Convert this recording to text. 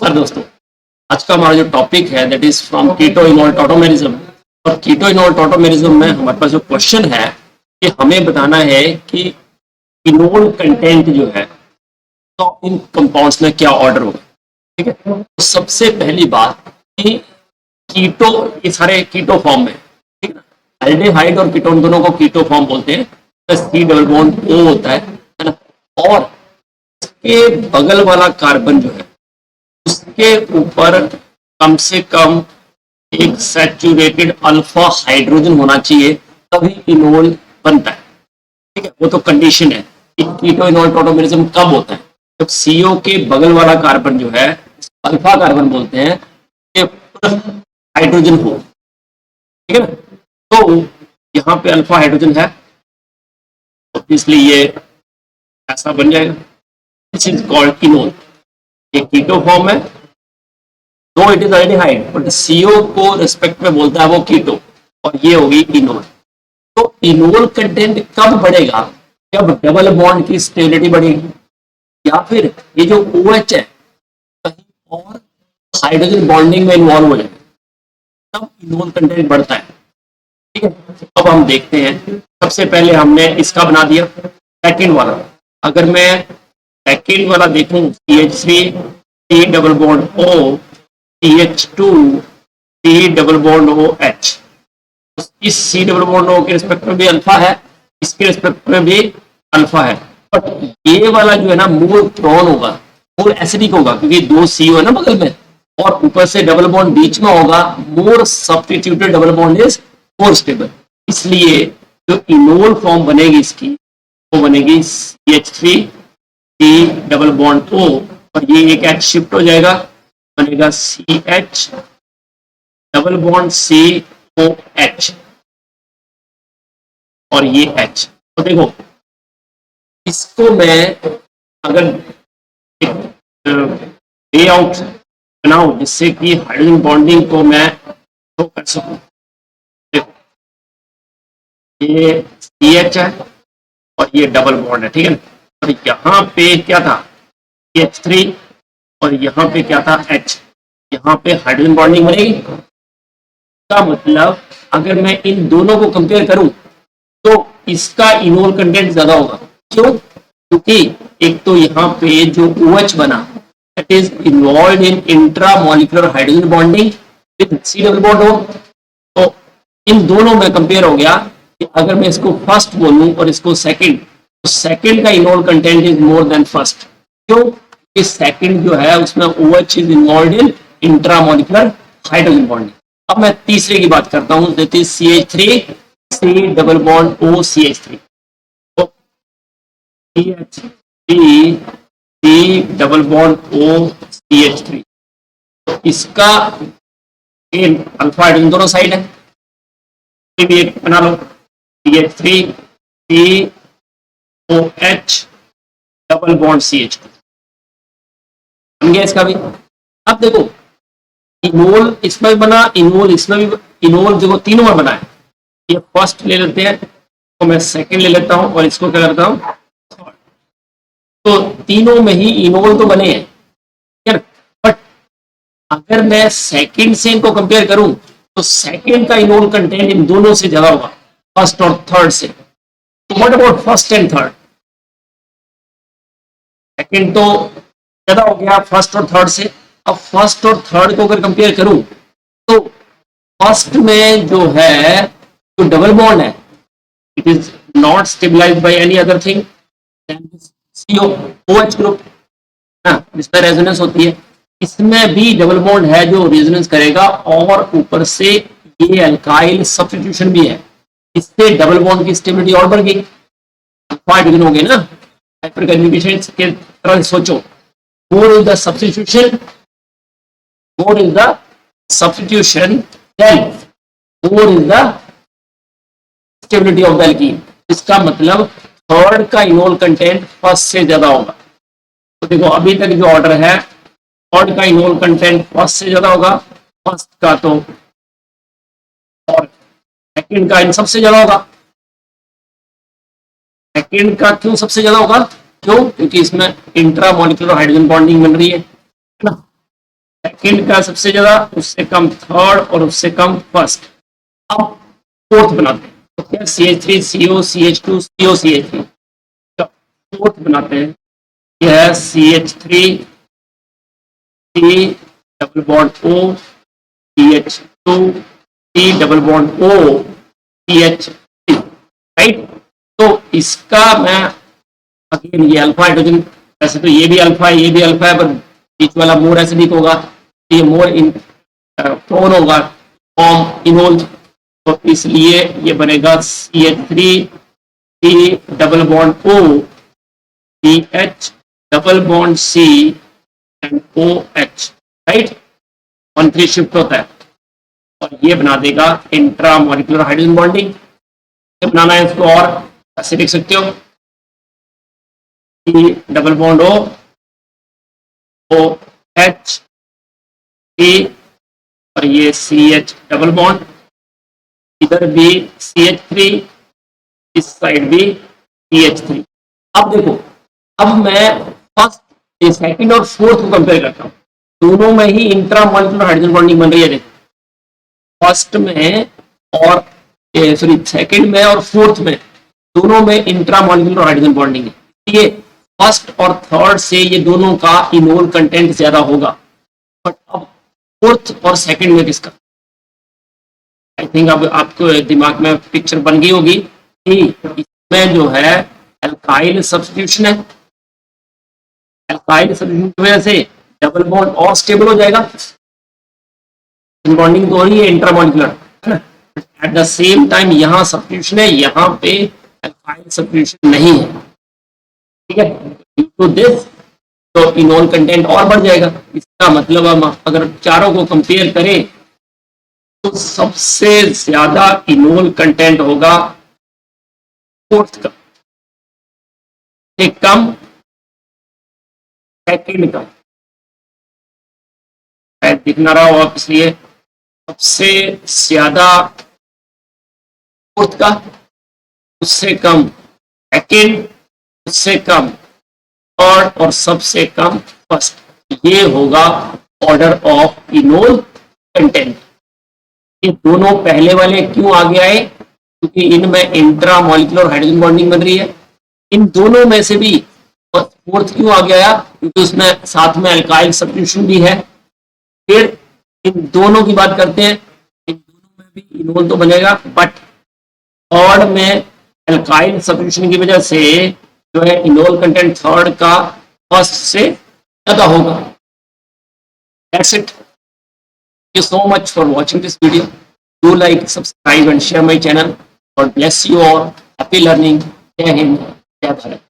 नमस्कार दोस्तों। आज का हमारा जो टॉपिक है that is from keto enol tautomerism. और कीटो इनोल टॉटोमेरिज्म में हमारे पास जो क्वेश्चन है कि हमें बताना है कि इनोल कंटेंट जो है तो इन कंपाउंड्स में क्या ऑर्डर होगा। ठीक है, तो सबसे पहली बात कि कीटो, ये सारे कीटो फॉर्म में, ठीक है ना। एल्डिहाइड और कीटोन दोनों को कीटो फॉर्म बोलते हैं। सी डबल बॉन्ड ओ होता है ना। और इसके बगल वाला कार्बन जो है उसके ऊपर कम से कम एक सैचुरेटेड अल्फा हाइड्रोजन होना चाहिए, तभी इनोल बनता है। ठीक है, वो तो कंडीशन है। कीटो इनोल टॉटोमेरिज्म कब होता है? जब सीओ के बगल वाला कार्बन जो है, अल्फा कार्बन बोलते हैं, ये हाइड्रोजन हो। ठीक है ना। तो यहाँ पे अल्फा हाइड्रोजन है, तो इसलिए ये ऐसा बन जाएगा। This is called enol. ये कीटो फॉर्म है, दो it is aldehyde, but CO को रिस्पेक्ट में बोलता है वो कीटो, और ये होगी इनोल। तो इनोल कंटेंट कब बढ़ेगा? जब डबल बॉन्ड की स्टेबिलिटी बढ़ेगी, या फिर ये जो OH है कहीं और हाइड्रोजन बॉन्डिंग में इन्वॉल्व हो जाए, तब इनोल कंटेंट बढ़ता है। ठीक है, अब हम देखते हैं। सबसे पहले हमने इसका बना दिया सेकेंड वाला। अगर मैं सेकेंड वाला देखूं, CH3 C double bond O CH2 C double bond OH, इस C डबल बॉन्ड O के रिस्पेक्ट में भी अल्फा है, इसके रिस्पेक्ट में भी अल्फा है। बट ये वाला जो है ना मोर प्रोन होगा, मोर एसिडिक होगा, क्योंकि दो CO है ना बगल में, और ऊपर से डबल बॉन्ड बीच में होगा। मोर substituted double bond is more stable. इसलिए जो इनोल फॉर्म बनेगी इसकी, वो बनेगी CH3 C double bond O, और ये एक H शिफ्ट हो जाएगा, बनेगा CH डबल बॉन्ड COH, और ये H। तो देखो, इसको मैं अगर वे आउट बनाऊं जिससे कि हाइड्रोजन बॉन्डिंग को मैं शो कर सकूं, देखो ये CH है और ये डबल बॉन्ड है। ठीक है, और यहाँ पे क्या था CH3, और यहाँ पे क्या था H। यहाँ पे हाइड्रोजन बॉन्डिंग बनेगी। का मतलब अगर मैं इन दोनों को कंपेयर करूं तो इसका इनोल कंटेंट ज्यादा होगा। क्यों? क्योंकि एक तो यहाँ पे जो OH बना, that is involve in intramolecular hydrogen bonding with C double bond O। तो इन दोनों में कंपेयर हो गया कि अगर मैं इसको फर्स्ट बोलूं और इसको सेकंड, तो सेकंड का enol content is more than first. क्यों? कि सेकंड जो है उसमें OH is involve in intramolecular hydrogen bonding. अब मैं तीसरे की बात करता हूं, that is CH3 C double bond O CH3। तो CH3 C double bond O CH3, तो इसका अल्फा हाइड्रोजन दोनों साइड है, भी एक बना लो CH3 COH double bond CH2, बन गया इसका भी। अब देखो, इनोल इसमें भी बना, इनोल इसमें भी, इनोल देखो तीनों में बना है। ये फर्स्ट ले लेते हैं, तो मैं सेकंड ले लेता हूं, और इसको क्या करता हूं थर्ड। तो तीनों में ही इनोल तो बने हैं, बट अगर मैं सेकंड से इनको कंपेयर करूं तो सेकंड का इनोल कंटेंट इन दोनों से ज्यादा होगा, फर्स्ट और थर्ड से। तो what about first and third? Second तो ज्यादा हो गया फर्स्ट और थर्ड से। अब फर्स्ट और थर्ड को अगर कंपेयर करूं तो फर्स्ट में जो है, जो डबल बॉन्ड है, it is not stabilised by any other thing than CO OH group, जिसमें रेजोनेंस होती है। इसमें भी डबल बॉन्ड है जो रेजोनेंस करेगा, और ऊपर से ये अल्काइल सब्स्टिट्यूशन भी है, इससे डबल बॉन्ड की स्टेबिलिटी और बढ़ गई, हाइड्रोजन हो गए ना। हाइपर कंजुगेशन के तरह सोचो, more is the substitution, more is the substitution, then more is the stability of the alkene। इसका मतलब थर्ड का इनोल कंटेंट फर्स्ट से ज्यादा होगा। तो देखो अभी तक जो ऑर्डर है, थर्ड का इनोल कंटेंट फर्स्ट से ज्यादा होगा, फर्स्ट का तो, और सेकंड का इन सबसे ज्यादा होगा। सेकंड का क्यों सबसे ज्यादा होगा? क्यों? क्योंकि इसमें इंट्रामोलिकुलर हाइड्रोजन बॉन्डिंग बन रही है ना। सेकंड का सबसे ज्यादा, उससे कम थर्ड और उससे कम फर्स्ट। अब फोर्थ बनाते हैं, तो क्या CH3 CO CH2 CO CH3, fourth बनाते हैं। यह है CH3 C double bond O CH2 C double bond O CH3, right. तो इसका मैं अगेन ये अल्फा हाइड्रोजन, वैसे तो ये भी अल्फा है ये भी अल्फा है, पर बीच वाला मोर एसिडिक होगा, ये मोर इन प्रोन होगा फॉर्म इनोल, तो इसलिए ये बनेगा CH3 C double bond O CH double bond C and OH, right. 1,3 shift होता है और ये बना देगा इंट्रा मॉलिक्यूलर हाइड्रोजन बॉन्डिंग। बनाना है इसको और ऐसे लिख सकते हो, C double bond O OH C और ये CH डबल बॉन्ड, इधर भी CH3, इस साइड भी CH3। अब देखो, अब मैं फर्स्ट सेकंड और फोर्थ को कंपेयर करता हूं, दोनों में ही इंट्रा मॉलिक्यूलर हाइड्रोजन बॉन्डिंग बन रही है। देखो फर्स्ट में और सॉरी सेकंड में और फोर्थ में दोनों में इंट्रा मॉलिक्यूलर हाइड्रोजन बॉन्डिंग है, ये फर्स्ट और थर्ड से ये दोनों का इनोल कंटेंट ज्यादा होगा। बट अब फोर्थ और सेकंड में किसका, आई थिंक अब आपको दिमाग में पिक्चर बन गई होगी कि इसमें जो है एल्काइल सब्स्टिट्यूशन है, एल्काइल सब्स्टिट्यूशन की वजह से डबल बॉन्ड और स्टेबल हो जाएगा, बॉन्डिंग तो हो रही है intramolecular, at the same time यहां सब्स्टिट्यूशन है, यहां पे एल्काइल सब्स्टिट्यूशन नहीं है, ठीक है। तो दिस तो इनोल कंटेंट और बढ़ जाएगा। इसका मतलब हम अगर चारों को कंपेयर करें तो सबसे ज्यादा इनोल कंटेंट होगा फोर्थ का, एक कम सेकंड का, शायद दिख ना रहा हो, इसलिए सबसे ज्यादा फोर्थ का, उससे कम सेकंड, उससे कम थर्ड और सबसे कम फर्स्ट, ये होगा ऑर्डर ऑफ इनोल कंटेंट। ये दोनों पहले वाले क्यों आगे आए, क्योंकि इनमें इंट्रा मॉलिक्यूलर हाइड्रोजन बॉन्डिंग बन रही है। इन दोनों में से भी फोर्थ क्यों आगे आया, क्योंकि उसमें साथ में अल्काइल सब्स्टिट्यूशन भी है। फिर इन दोनों की बात करते हैं, इन दोनों में भी इनोल तो बनेगा, बट थर्ड में अल्काइल सब्स्टिट्यूशन की वजह से जो है इनोल कंटेंट थर्ड का फर्स्ट से ज्यादा होगा। That's it. Thank you so much for watching this video. Do like, subscribe and share my channel. God bless you all. Happy learning. Jai Hind. Jai Bharat.